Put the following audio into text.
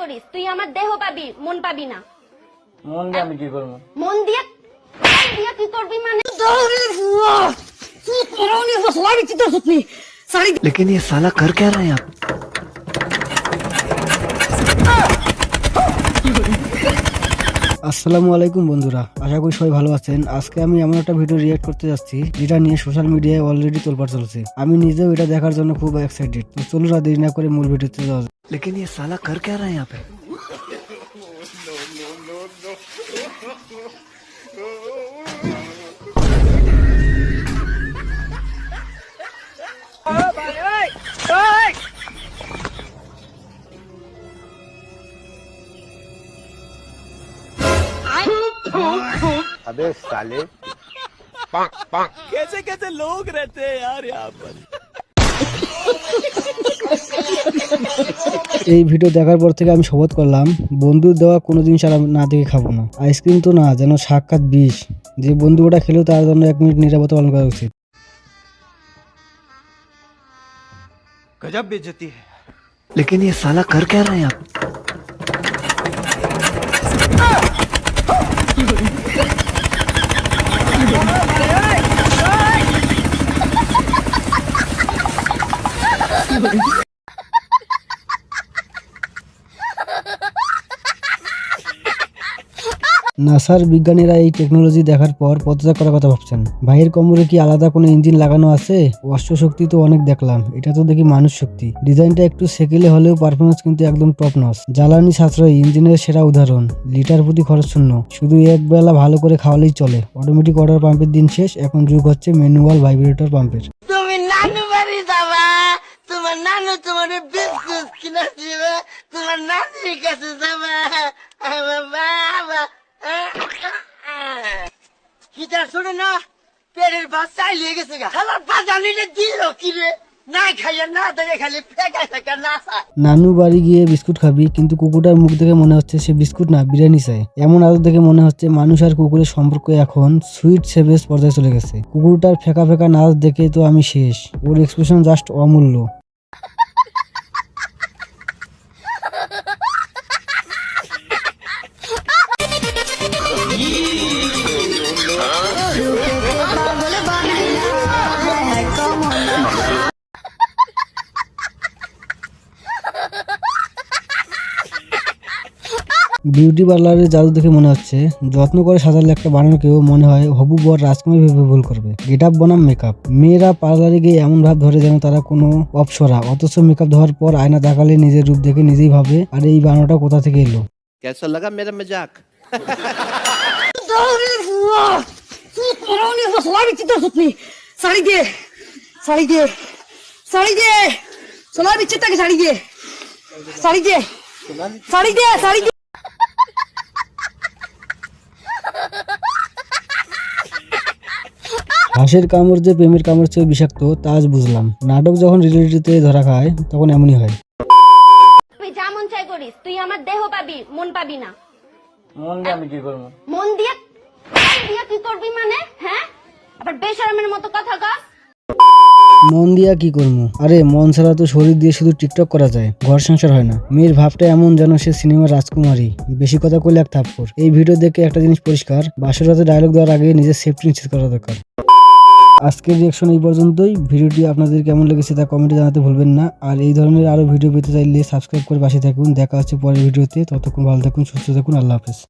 করিস, তুই আমার দেহ পাবি, মন পাবি না। মন দিয়ে আমি কি করবো? মন দিয়ে কি করবি মানে? लेकिन ये साला कर क्या रहे हैं आप? আসসালামু আলাইকুম বন্ধুরা, আশা করি সবাই ভালো আছেন। আজকে আমি এমন একটা ভিডিও রিয়েক্ট করতে যাচ্ছি যেটা নিয়ে সোশ্যাল মিডিয়ায় অলরেডি তোলপাড় চলছে। আমি নিজেও এটা দেখার জন্য খুব এক্সাইটেড। তো চলুন আর দেরি না করে মূল ভিডিওতে যাওয়া যাক। लेकिन ये साला कर क्या रहे हैं यहाँ पे? अबे साले कैसे कैसे लोग रहते हैं यार यहाँ पर। এই ভিডিও দেখার পর থেকে আমি শপথ করলাম বন্ধুর দেওয়া কোনো জিনিস আর আমি না দেখে খাবো না। আইসক্রিম তো না, যেন সাক্ষাৎ বিষ। যে বন্ধু ওটা খেলেও তার জন্য 1 মিনিট নিরাপত্তা পালন করা উচিত। गजब बेइज्जती है। लेकिन ये साला कर क्या रहे हैं आप? নাসার বিজ্ঞানীরা এই টেকনোলজি দেখার পর পদত্যাগ করার কথা ভাবছেন। ভাইয়ের কোমরে কি আলাদা কোনো ইঞ্জিন লাগানো আছে? অশ্ব শক্তি তো অনেক দেখলাম, এটা তো দেখি মানুষ শক্তি। ডিজাইনটা একটু সেকেলে হলেও পারফরমেন্স কিন্তু একদম টপ নচ। জ্বালানি সাশ্রয়ী, ইঞ্জিনের সেরা উদাহরণ। লিটার প্রতি খরচ শূন্য, শুধু এক বেলা ভালো করে খাওয়ালেই চলে। অটোমেটিক ওয়াটার পাম্পের দিন শেষ, এখন যুগ হচ্ছে ম্যানুয়াল ভাইব্রেটর পাম্পের। তুমি নানু বাড়ি যাবা, তোমার নানু তোমার বিস্কুট কিনে দিবে, তোমার নানির কাছে যাবা। বাবা কিটা শোনো না, পেটের ভাত চাইলে গেছে গা। আমার বাজার নিলে দিল কিরে, না খাইয়া না দেখে খালি ফেঁকা ফেঁকা না চায়। নানু বাড়ি গিয়ে বিস্কুট খাবি, কিন্তু কুকুরটার মুখ দেখে মনে হচ্ছে সে বিস্কুট না বিরিয়ানি চায়। এমন আদর দেখে মনে হচ্ছে মানুষ আর কুকুরের সম্পর্ক এখন সুইট সেভেজ পর্যায়ে চলে গেছে। কুকুরটার ফেঁকা ফেঁকা নাচ দেখে তো আমি শেষ। ওর এক্সপ্রেশন জাস্ট অমূল্য। বিউটি পার্লারের জাদু দেখে মনে হচ্ছে যত্ন করে সাজালে একটা বানানোকেও মনে হয় হবু বর রাজকুমারী ভেবে ভুল করবে। গেট আপ বনাম মেকআপ। মেয়েরা পার্লারে গিয়ে এমন ভাব ধরে যেন তারা কোনো অপসরা, অথচ মেকআপ ধোয়ার পর আয়না তাকালে নিজের রূপ দেখে নিজেই ভাবে আর এই বানানোটা কোথা থেকে এলো। कैसा लगा मेरा मजाक? শাড়ি দে, শাড়ি দে, শাড়ি দে, সোনার বিচ্ছেদটাকে শাড়ি দে, শাড়ি দে, শাড়ি দে, শাড়ি দে। হাঁসের কামড় যে প্রেমের কামড় চেয়ে বিষাক্ত তা আজ বুঝলাম। নাটক যখন রিয়েলিটিতে ধরা খায় তখন এমনই হয়। তুই যা মন চাই করিস, তুই আমার দেহ পাবি, মন পাবি না। মন দিয়ে আমি কি করবো? মন দিয়ে কি করবি মানে? হ্যাঁ, আবার বেশরমের মতো কথা কস। মন দিয়া কি করবো? আরে মন ছাড়া তো শরীর দিয়ে শুধু টিকটক করা যায়, ঘর সংসার হয় না। মেয়ের ভাবটা এমন যেন সে সিনেমার রাজকুমারী। বেশি কথা কইলে এক থাপ্পড়। এই ভিডিও দেখে একটা জিনিস পরিষ্কার, বাসর রাতে ডায়লগ দেওয়ার আগে নিজের সেফটি নিশ্চিত করা দরকার। আজকের রিঅ্যাকশন এই পর্যন্তই। ভিডিওটি আপনাদের কেমন লেগেছে তা কমেন্টে জানাতে ভুলবেন না। আর এই ধরনের আরো ভিডিও পেতে চাইলে সাবস্ক্রাইব করে পাশে থাকুন। দেখা হচ্ছে পরের ভিডিওতে। ততক্ষণ ভালো থাকুন, সুস্থ থাকুন। আল্লাহ হাফেজ।